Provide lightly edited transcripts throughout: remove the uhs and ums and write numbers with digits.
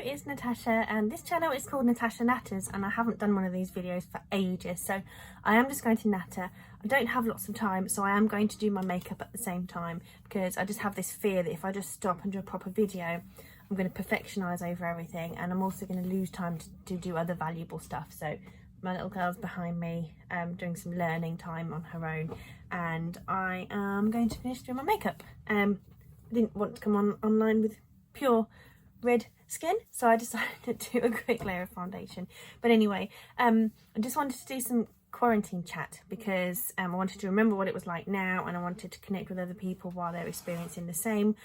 it's Natasha and this channel is called Natasha Matters, and I haven't done one of these videos for ages, so I am just going to natter. I don't have lots of time, so I am going to do my makeup at the same time because I just have this fear that if I just stop and do a proper video, I'm going to perfectionise over everything, and I'm also going to lose time to do other valuable stuff. So my little girl's behind me doing some learning time on her own, and I am going to finish doing my makeup. I didn't want to come online with pure red skin, so I decided to do a quick layer of foundation. But anyway, I just wanted to do some quarantine chat because I wanted to remember what it was like now, and I wanted to connect with other people while they're experiencing the same,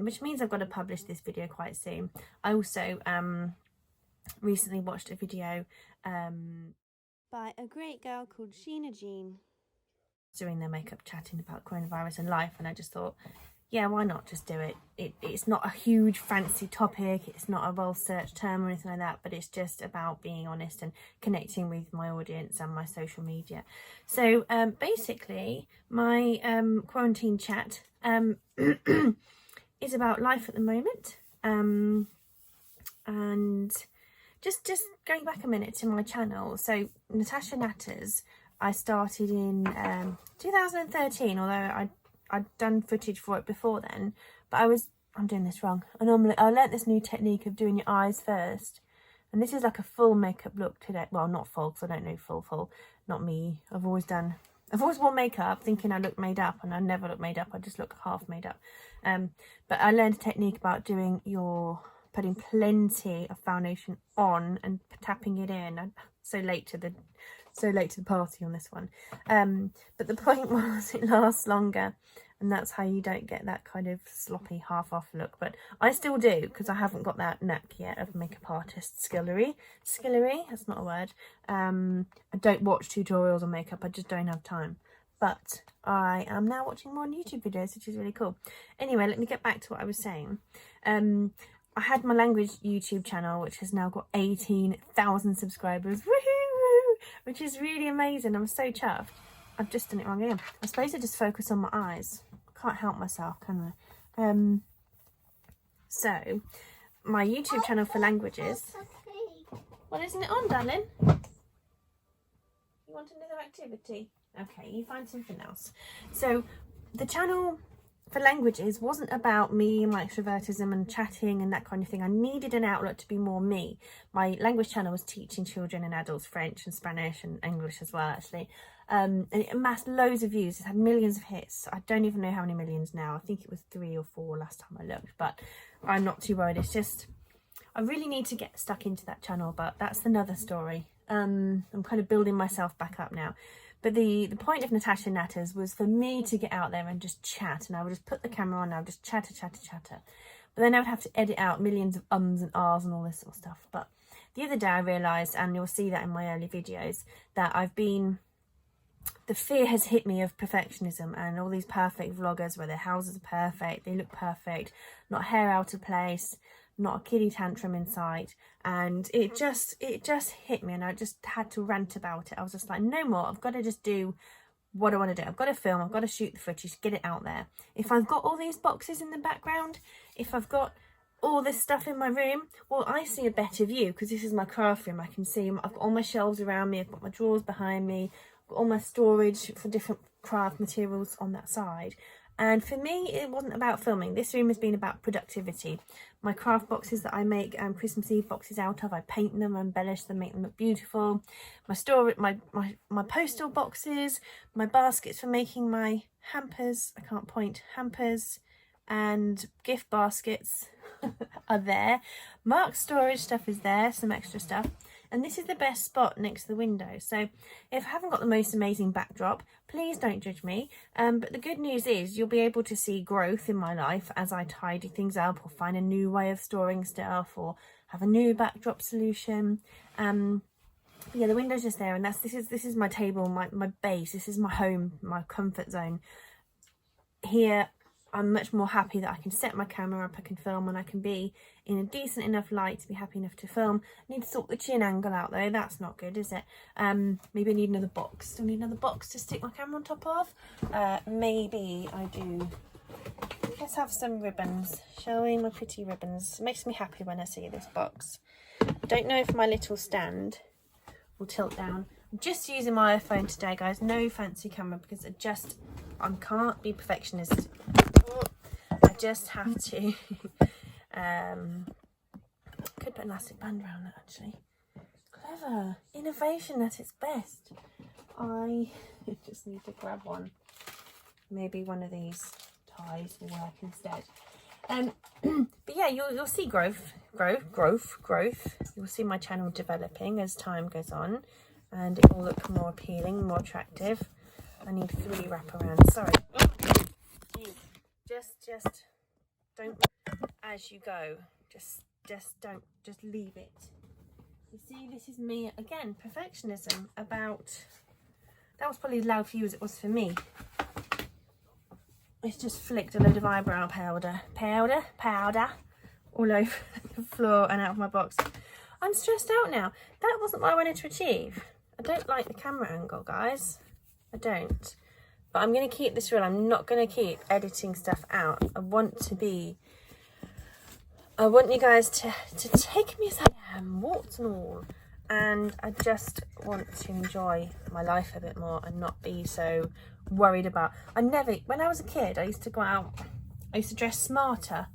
which means I've got to publish this video quite soon. I also recently watched a video by a great girl called Sheena Jean doing their makeup, chatting about coronavirus and life, and I just thought, yeah, why not just do it? It's not a huge fancy topic, it's not a well-searched term or anything like that, but it's just about being honest and connecting with my audience and my social media. So basically my quarantine chat is about life at the moment, and just going back a minute to my channel. So Natasha Matters, I started in 2013, although I'd done footage for it before then, but I'm doing this wrong. I learnt this new technique of doing your eyes first, and this is like a full makeup look today. Well, not full, because I don't know full, not me. I've always worn makeup thinking I look made up, and I never look made up, I just look half made up. But I learned a technique about putting plenty of foundation on and tapping it in. I'm so late to the party on this one, but the point was it lasts longer, and that's how you don't get that kind of sloppy half off look. But I still do, because I haven't got that knack yet of makeup artist skillery, that's not a word. I don't watch tutorials on makeup, I just don't have time, but I am now watching more YouTube videos, which is really cool. Anyway, let me get back to what I was saying. I had my language YouTube channel, which has now got 18,000 subscribers. Woohoo! Which is really amazing. I'm so chuffed. I've just done it wrong again. I'm supposed to just focus on my eyes. I can't help myself, can I? So, my YouTube channel for languages. Well, isn't it on, darling? You want another activity? Okay, you find something else. So, the channel for languages wasn't about me and my extrovertism and chatting and that kind of thing. I needed an outlet to be more me. My language channel was teaching children and adults French and Spanish and English as well, actually. And it amassed loads of views. It had millions of hits. I don't even know how many millions now. I think it was 3 or 4 last time I looked, but I'm not too worried. It's just, I really need to get stuck into that channel, but that's another story. I'm kind of building myself back up now. But the point of Natasha Matters was for me to get out there and just chat, and I would just put the camera on and I would just chatter. But then I would have to edit out millions of ums and ahs and all this sort of stuff. But the other day I realised, and you'll see that in my early videos, that the fear has hit me of perfectionism and all these perfect vloggers where their houses are perfect, they look perfect, not hair out of place, not a kiddie tantrum in sight, and it just hit me, and I just had to rant about it. I was just like, no more, I've got to just do what I want to do. I've got to film, I've got to shoot the footage, get it out there. If I've got all these boxes in the background, if I've got all this stuff in my room, well, I see a better view because this is my craft room. I can see, I've got all my shelves around me, I've got my drawers behind me, I've got all my storage for different craft materials on that side. And for me, it wasn't about filming. This room has been about productivity. My craft boxes that I make Christmas Eve boxes out of, I paint them, embellish them, make them look beautiful. My storage, my postal boxes, my baskets for making my hampers, I can't point, hampers and gift baskets are there. Mark's storage stuff is there, some extra stuff. And this is the best spot next to the window. So if I haven't got the most amazing backdrop, please don't judge me. But the good news is you'll be able to see growth in my life as I tidy things up or find a new way of storing stuff or have a new backdrop solution. Yeah, the window's just there, and this is my table, my base. This is my home, my comfort zone. Here, I'm much more happy that I can set my camera up, I can film, and I can be in a decent enough light to be happy enough to film. I need to sort the chin angle out though, that's not good, is it? Maybe I need another box. Do I need another box to stick my camera on top of? Maybe I do. let's have some ribbons, shall we? My pretty ribbons. It makes me happy when I see this box. I don't know if my little stand will tilt down. I'm just using my iPhone today, guys. No fancy camera because I can't be perfectionist. I just have to. Could put an elastic band around that actually. Clever. Innovation at its best. I just need to grab one. Maybe one of these ties will work instead. But yeah, you'll see growth. You'll see my channel developing as time goes on, and it will look more appealing, more attractive. I need 3 wraparounds. Sorry. Just don't as you go. Just don't. Just leave it. You see, this is me again. Perfectionism about. That was probably as loud for you as it was for me. It's just flicked a load of eyebrow powder all over the floor and out of my box. I'm stressed out now. That wasn't what I wanted to achieve. I don't like the camera angle, guys. I don't. But I'm going to keep this real. I'm not going to keep editing stuff out. I want you guys to take me as I am, warts and all. And I just want to enjoy my life a bit more and not be so worried about. When I was a kid, I used to go out, I used to dress smarter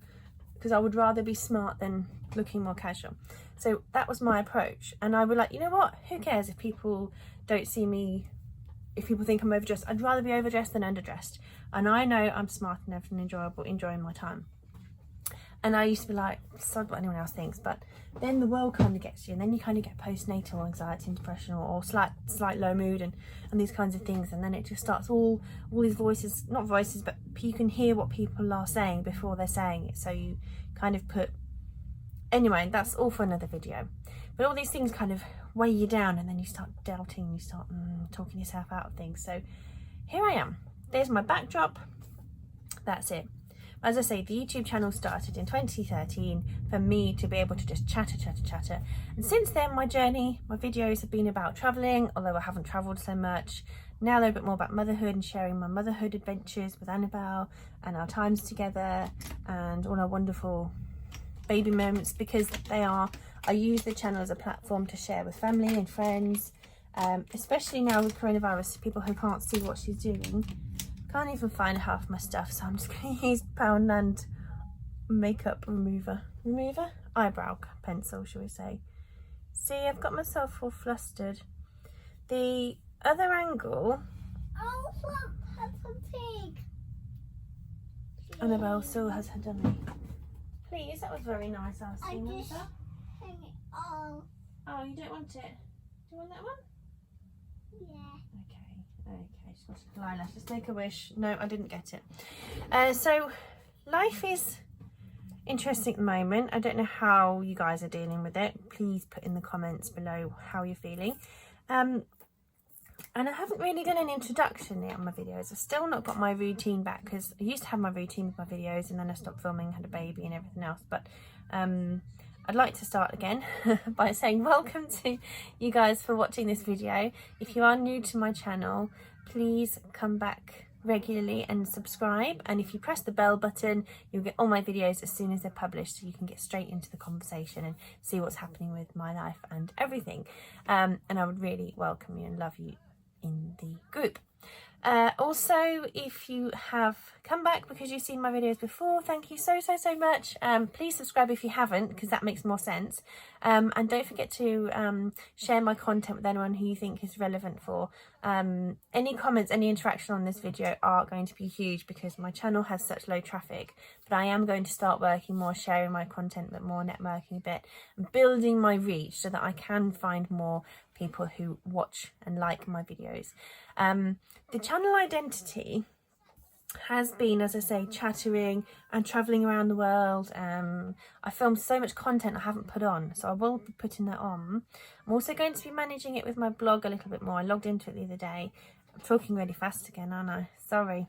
because I would rather be smart than looking more casual. So that was my approach. And I would like, you know what? Who cares if people don't see me, if people think I'm overdressed? I'd rather be overdressed than underdressed. And I know I'm smart enough and enjoyable, enjoying my time. And I used to be like, sod what anyone else thinks, but then the world kind of gets you, and then you kind of get postnatal anxiety and depression, or slight low mood and these kinds of things, and then it just starts all these voices, not voices, but you can hear what people are saying before they're saying it, so you kind of put, anyway, that's all for another video. But all these things kind of weigh you down, and then you start doubting, you start talking yourself out of things. So here I am, there's my backdrop, that's it. As I say, the YouTube channel started in 2013 for me to be able to just chatter. And since then, my journey, my videos have been about travelling, although I haven't travelled so much. Now they're a bit more about motherhood and sharing my motherhood adventures with Annabelle and our times together and all our wonderful baby moments, because I use the channel as a platform to share with family and friends, especially now with coronavirus, people who can't see what she's doing. Can't even find half my stuff, so I'm just going to use Poundland makeup remover, eyebrow pencil, shall we say. See, I've got myself all flustered. The other angle. Oh, look, that's a pig. Annabelle still has her dummy. Please, that was very nice asking. I just hang it on. Oh, you don't want it? Do you want that one? Yeah. Okay, just got a Lila. Just make a wish. No, I didn't get it. So life is interesting at the moment. I don't know how you guys are dealing with it. Please put in the comments below how you're feeling. And I haven't really done an introduction yet on my videos. I've still not got my routine back, because I used to have my routine with my videos and then I stopped filming, had a baby and everything else. But I'd like to start again by saying welcome to you guys for watching this video. If you are new to my channel, please come back regularly and subscribe, and if you press the bell button, you'll get all my videos as soon as they're published, so you can get straight into the conversation and see what's happening with my life and everything. And I would really welcome you and love you in the group. Also, if you have come back because you've seen my videos before, thank you so much. Please subscribe if you haven't, because that makes more sense. And don't forget to share my content with anyone who you think is relevant for. Any comments, any interaction on this video are going to be huge, because my channel has such low traffic. But I am going to start working more, sharing my content, but more networking a bit, and building my reach so that I can find more people who watch and like my videos. The channel identity has been, as I say, chattering and travelling around the world. I filmed so much content I haven't put on, so I will be putting that on. I'm also going to be managing it with my blog a little bit more. I logged into it the other day. I'm talking really fast again, aren't I? Sorry.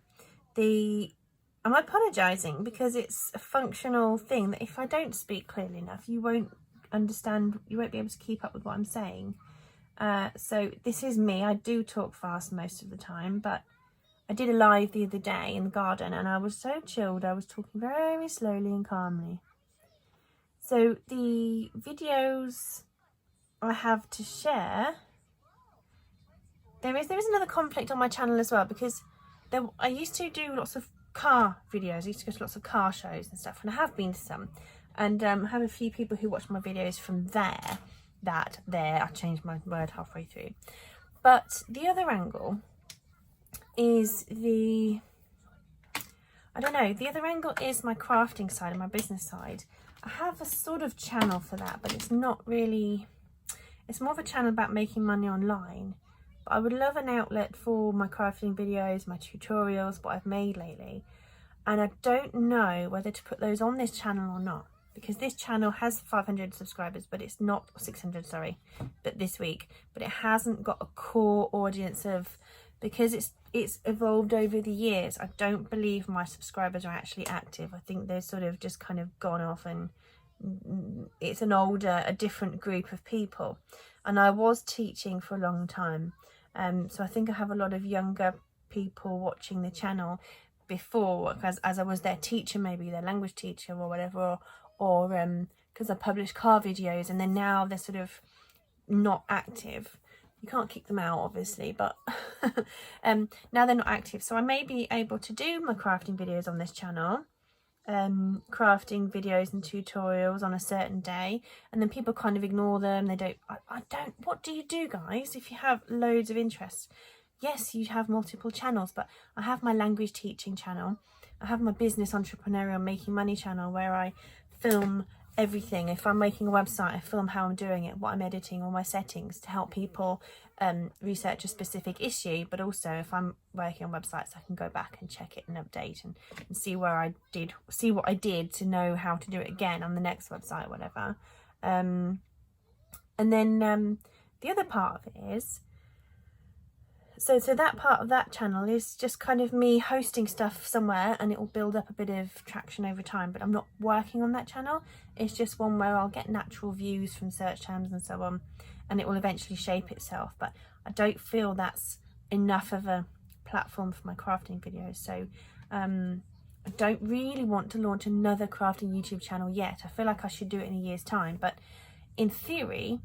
I'm apologising, because it's a functional thing that if I don't speak clearly enough, you won't understand, you won't be able to keep up with what I'm saying. So this is me. I do talk fast most of the time, but I did a live the other day in the garden and I was so chilled. I was talking very slowly and calmly. So the videos I have to share, there is another conflict on my channel as well, because I used to do lots of car videos. I used to go to lots of car shows and stuff, and I have been to some, and I have a few people who watch my videos from there. I changed my word halfway through. But the other angle is the other angle is my crafting side and my business side. I have a sort of channel for that, but it's not really, it's more of a channel about making money online. But I would love an outlet for my crafting videos, my tutorials, what I've made lately. And I don't know whether to put those on this channel or not, because this channel has 500 subscribers, but it's not 600, sorry, but this week, but it hasn't got a core audience of, because it's evolved over the years. I don't believe my subscribers are actually active. I think they're sort of just kind of gone off, and it's a different group of people. And I was teaching for a long time, so I think I have a lot of younger people watching the channel before, as I was their teacher, maybe their language teacher or whatever, or because I published car videos, and then now they're sort of not active. You can't kick them out, obviously, but now they're not active. So I may be able to do my crafting videos on this channel, crafting videos and tutorials on a certain day, and then people kind of ignore them. I don't, what do you do, guys, if you have loads of interests? Yes, you have multiple channels, but I have my language teaching channel. I have my business entrepreneurial making money channel, where I film everything. If I'm making a website, I film how I'm doing it, what I'm editing, all my settings to help people research a specific issue. But also, if I'm working on websites, I can go back and check it and update and see what I did to know how to do it again on the next website, whatever. And then the other part of it is, so that part of that channel is just kind of me hosting stuff somewhere, and it will build up a bit of traction over time, but I'm not working on that channel. It's just one where I'll get natural views from search terms and so on, and it will eventually shape itself. But I don't feel that's enough of a platform for my crafting videos. So I don't really want to launch another crafting YouTube channel yet. I feel like I should do it in a year's time. But in theory,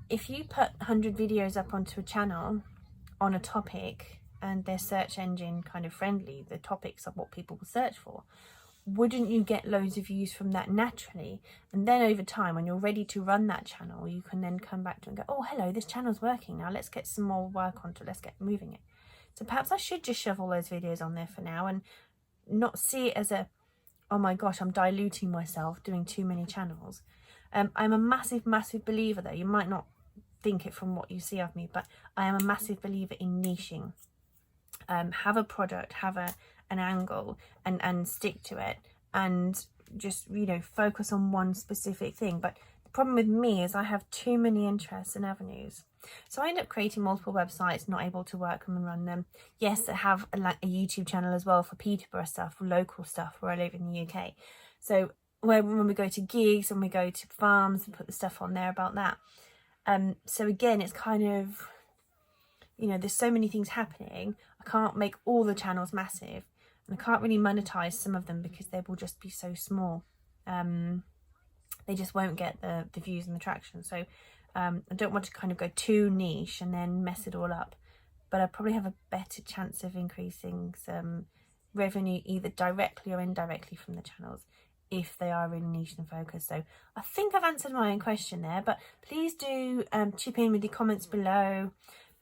if you put 100 videos up onto a channel on a topic, and they're search engine kind of friendly, the topics are what people will search for, wouldn't you get loads of views from that naturally? And then over time, when you're ready to run that channel, you can then come back to it and go, oh, hello, this channel's working now, let's get some more work onto it, let's get moving it. So perhaps I should just shove all those videos on there for now, and not see it as a, oh my gosh, I'm diluting myself doing too many channels. I'm a massive believer, though, you might not think it from what you see of me, but I am a massive believer in niching. Have a product, have an angle, and stick to it, and just, you know, focus on one specific thing. But the problem with me is I have too many interests and avenues, so I end up creating multiple websites, not able to work them and run them. Yes, I have a YouTube channel as well for Peterborough stuff, for local stuff where I live in the UK. So when we go to gigs, when we go to farms, and put the stuff on there about that. So again, it's kind of, you know, there's so many things happening. I can't make all the channels massive, and I can't really monetize some of them because they will just be so small. They just won't get the views and the traction. So I don't want to kind of go too niche and then mess it all up. But I probably have a better chance of increasing some revenue either directly or indirectly from the channels, if they are really niche and focused. So I think I've answered my own question there, but please do chip in with your comments below.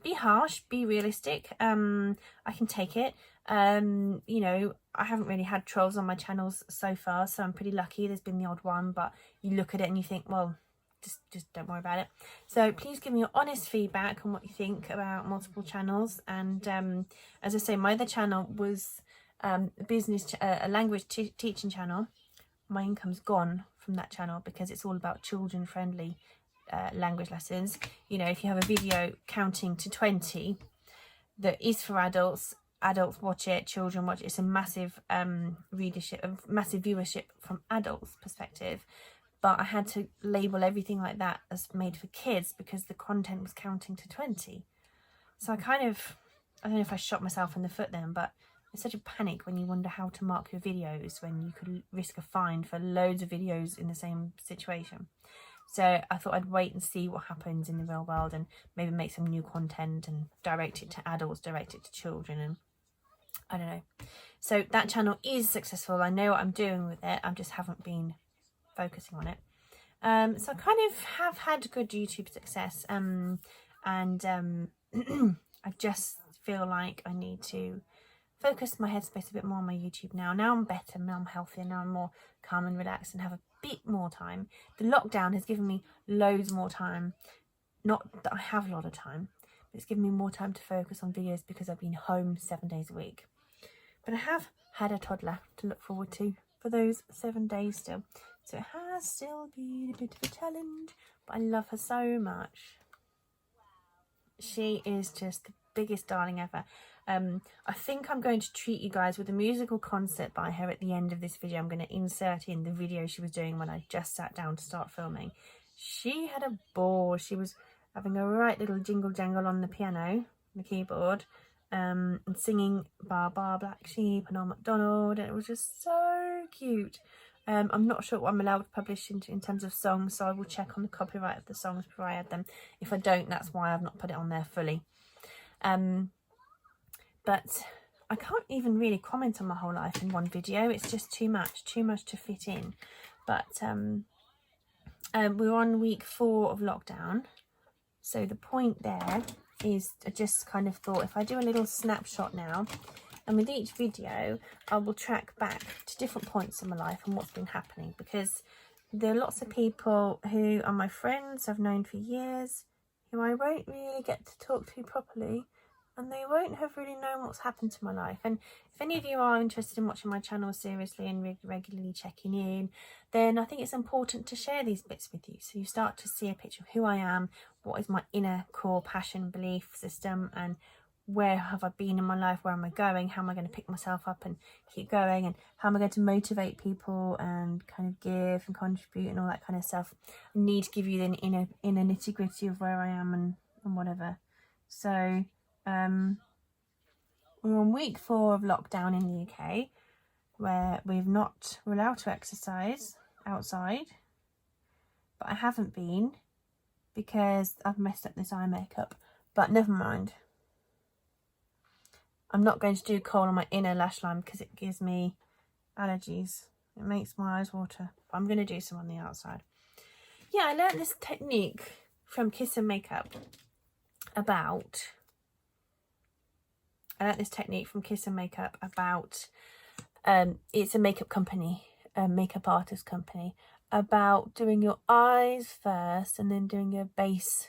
Be harsh, be realistic. I can take it. You know, I haven't really had trolls on my channels so far, so I'm pretty lucky. There's been the odd one, but you look at it and you think, well, just don't worry about it. So please give me your honest feedback on what you think about multiple channels. And as I say, my other channel was a language teaching channel. My income's gone from that channel because it's all about children friendly language lessons. You know, if you have a video counting to 20 that is for adults watch it, children watch it. It's a massive readership, a massive viewership from adults perspective. But I had to label everything like that as made for kids because the content was counting to 20. So I kind of I don't know if I shot myself in the foot then, but it's such a panic when you wonder how to mark your videos when you could risk a fine for loads of videos in the same situation. So I thought I'd wait and see what happens in the real world and maybe make some new content and direct it to adults, direct it to children, and I don't know. So that channel is successful. I know what I'm doing with it. I just haven't been focusing on it. So I kind of have had good YouTube success, and I just feel like I need to focus my headspace a bit more on my YouTube now. Now I'm better, now I'm healthier, now I'm more calm and relaxed and have a bit more time. The lockdown has given me loads more time. Not that I have a lot of time, but it's given me more time to focus on videos because I've been home 7 days a week. But I have had a toddler to look forward to for those 7 days still. So it has still been a bit of a challenge, but I love her so much. She is just the biggest darling ever. I think I'm going to treat you guys with a musical concert by her at the end of this video. I'm going to insert in the video she was doing when I just sat down to start filming. She had a ball. She was having a right little jingle jangle on the piano, the keyboard, and singing Bar Bar Black Sheep and Old MacDonald, and it was just so cute. I'm not sure what I'm allowed to publish in terms of songs, so I will check on the copyright of the songs before I add them. If I don't, that's why I've not put it on there fully. But I can't even really comment on my whole life in one video. It's just too much to fit in. But we're on week 4 of lockdown. So the point there is I just kind of thought if I do a little snapshot now, and with each video I will track back to different points in my life and what's been happening, because there are lots of people who are my friends I've known for years who I won't really get to talk to properly, and they won't have really known what's happened to my life. And if any of you are interested in watching my channel seriously and regularly checking in, then I think it's important to share these bits with you, so you start to see a picture of who I am, what is my inner core passion belief system, and where have I been in my life, where am I going, how am I going to pick myself up and keep going, and how am I going to motivate people and kind of give and contribute and all that kind of stuff. I need to give you the inner nitty gritty of where I am and whatever. So we're on week 4 of lockdown in the UK, where we're allowed to exercise outside, but I haven't been because I've messed up this eye makeup, but never mind. I'm not going to do kohl on my inner lash line because it gives me allergies. It makes my eyes water. But I'm going to do some on the outside. Yeah, I learned this technique from Kiss and Makeup about... it's a makeup company, a makeup artist company, about doing your eyes first and then doing your base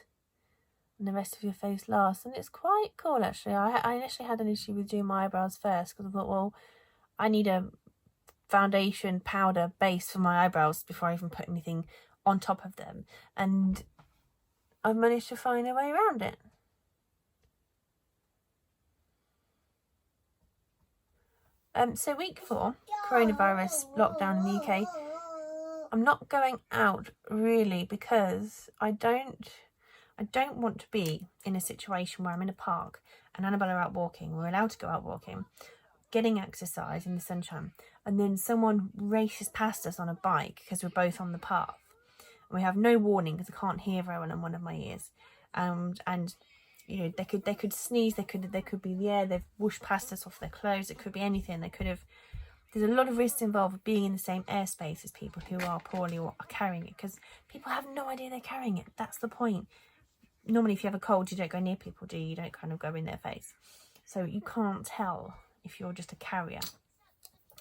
and the rest of your face last. And it's quite cool, actually. I initially had an issue with doing my eyebrows first because I thought, well, I need a foundation, powder, base for my eyebrows before I even put anything on top of them. And I've managed to find a way around it. So week 4, coronavirus lockdown in the UK. I'm not going out really because I don't want to be in a situation where I'm in a park and Annabelle are out walking. We're allowed to go out walking, getting exercise in the sunshine, and then someone races past us on a bike because we're both on the path. And we have no warning because I can't hear very well in one of my ears. And you know, they could sneeze, they could be the air, they've whooshed past us off their clothes, it could be anything. There's a lot of risks involved with being in the same airspace as people who are poorly or are carrying it, because people have no idea they're carrying it. That's the point. Normally if you have a cold, you don't go near people, do you? You don't kind of go in their face. So you can't tell if you're just a carrier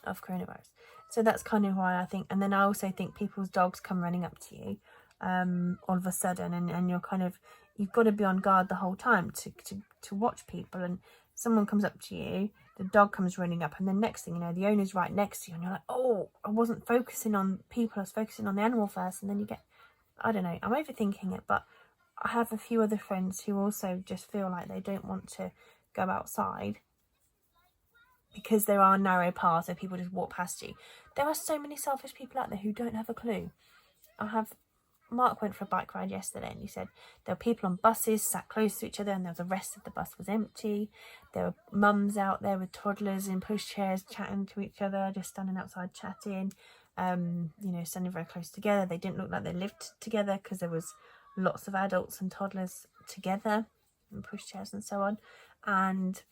of coronavirus. So that's kind of why I think, and then I also think people's dogs come running up to you all of a sudden, and you're kind of, you've got to be on guard the whole time to watch people, and someone comes up to you, the dog comes running up, and then next thing you know, the owner's right next to you, and you're like, oh, I wasn't focusing on people, I was focusing on the animal first, and then you get, I don't know, I'm overthinking it, but I have a few other friends who also just feel like they don't want to go outside because there are narrow paths where people just walk past you. There are so many selfish people out there who don't have a clue. I have Mark went for a bike ride yesterday and he said there were people on buses sat close to each other and there was the rest of the bus was empty. There were mums out there with toddlers in pushchairs chatting to each other, just standing outside chatting, you know, standing very close together. They didn't look like they lived together because there was lots of adults and toddlers together in pushchairs and so on. And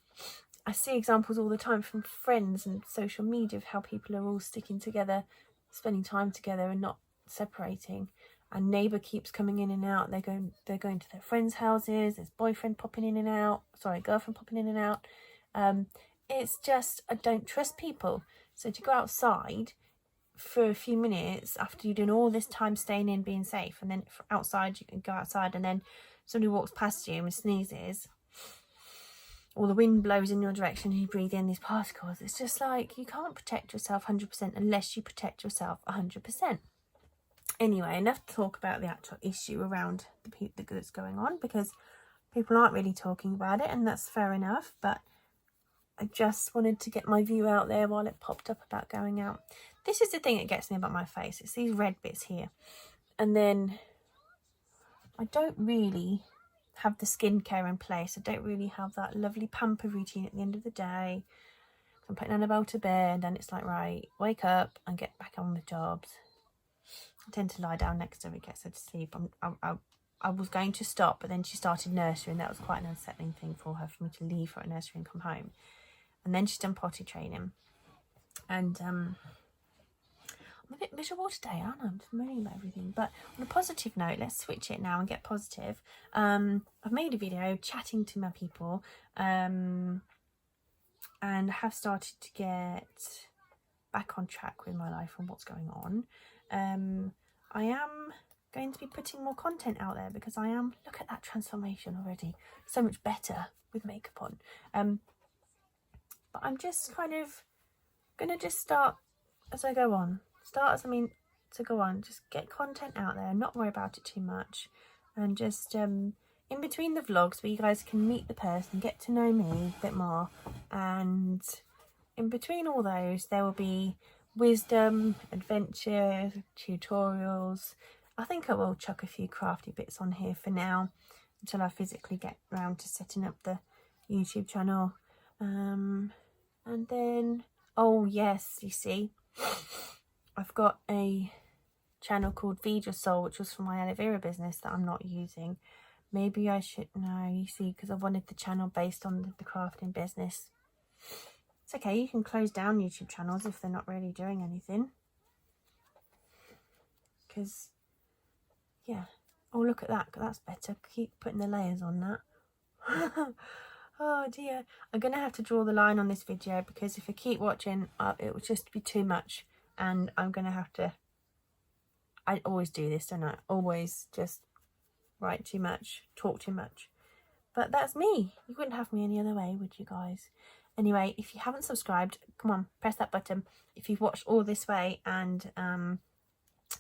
I see examples all the time from friends and social media of how people are all sticking together, spending time together and not separating. And neighbour keeps coming in and out. They're going to their friends' houses. There's boyfriend popping in and out. Sorry, girlfriend popping in and out. It's just, I don't trust people. So to go outside for a few minutes after you're doing all this time staying in, being safe, and then outside, you can go outside and then somebody walks past you and sneezes, or the wind blows in your direction and you breathe in these particles. It's just like, you can't protect yourself 100% unless you protect yourself 100%. Anyway, enough to talk about the actual issue around the that's going on, because people aren't really talking about it, and that's fair enough. But I just wanted to get my view out there while it popped up about going out. This is the thing that gets me about my face. It's these red bits here. And then I don't really have the skincare in place. I don't really have that lovely pamper routine at the end of the day. I'm putting Annabelle to bed and it's like, right, wake up and get back on with jobs. I tend to lie down next to her, get her to sleep. I was going to stop, but then she started nursery, and that was quite an unsettling thing for me to leave her at nursery and come home. And then she's done potty training. And I'm a bit miserable today, aren't I? I'm just moaning about everything. But on a positive note, let's switch it now and get positive. I've made a video chatting to my people, and have started to get back on track with my life and what's going on. I am going to be putting more content out there because look at that transformation already, so much better with makeup on. But I'm just kind of gonna just start as I go on, to go on, just get content out there and not worry about it too much, and just in between the vlogs where you guys can meet the person, get to know me a bit more, and in between all those there will be wisdom, adventure, tutorials. I think I will chuck a few crafty bits on here for now until I physically get round to setting up the YouTube channel. And then, oh yes, you see, I've got a channel called Feed Your Soul, which was for my aloe vera business that I'm not using. Maybe I should, no, you see, because I wanted the channel based on the crafting business. It's okay, you can close down YouTube channels if they're not really doing anything. Because, yeah. Oh, look at that. That's better. Keep putting the layers on that. Oh, dear. I'm going to have to draw the line on this video because if I keep watching, it will just be too much. And I'm going to have to... I always do this, don't I? Always just write too much, talk too much. But that's me. You wouldn't have me any other way, would you guys? Anyway, if you haven't subscribed, come on, press that button. If you've watched all this way and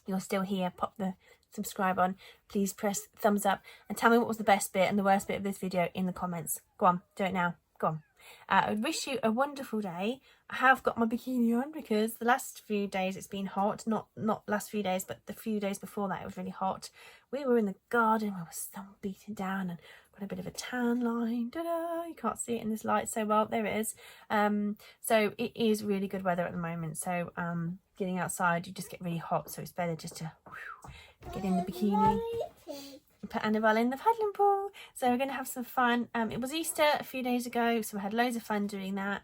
you're still here, pop the subscribe on. Please press thumbs up and tell me what was the best bit and the worst bit of this video in the comments. Go on, do it now. Go on. I wish you a wonderful day. I have got my bikini on because the last few days it's been hot. Not last few days, but the few days before that it was really hot. We were in the garden, we were sun beaten down and got a bit of a tan line. Ta-da! You can't see it in this light so well. There it is. So it is really good weather at the moment. So getting outside, you just get really hot. So it's better just to get in the bikini. Put Annabelle in the paddling pool. So we're going to have some fun. It was Easter a few days ago, so we had loads of fun doing that.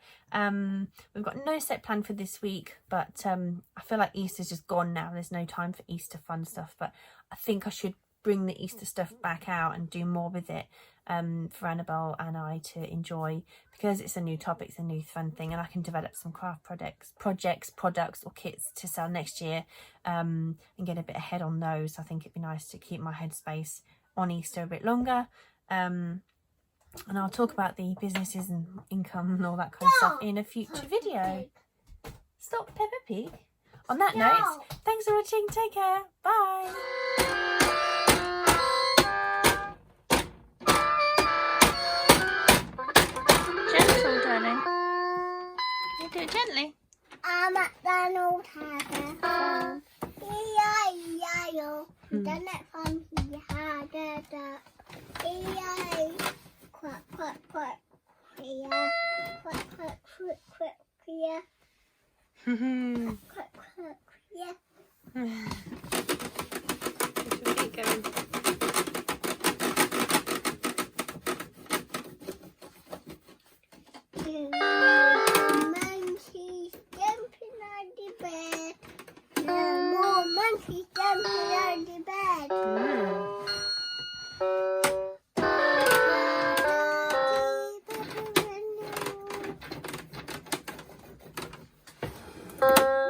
We've got no set plan for this week, but I feel like Easter's just gone now. There's no time for Easter fun stuff, but I think I should bring the Easter stuff back out and do more with it for Annabelle and I to enjoy, because it's a new topic, it's a new fun thing, and I can develop some craft products or kits to sell next year and get a bit ahead on those. I think it'd be nice to keep my headspace on Easter a bit longer, and I'll talk about the businesses and income and all that kind of stuff in a future video. Stop, Peppa Pig. On that note, thanks for watching, take care, bye. Gentle, darling. You do it gently. McDonald's has a phone. Yeah. Done it he had a quack, quack, quack, here, quack, quack, quack, quack, here, quack, quack, here. We should keep going. Monkeys jumping on the bed. More monkeys jumping on the bed. Mm.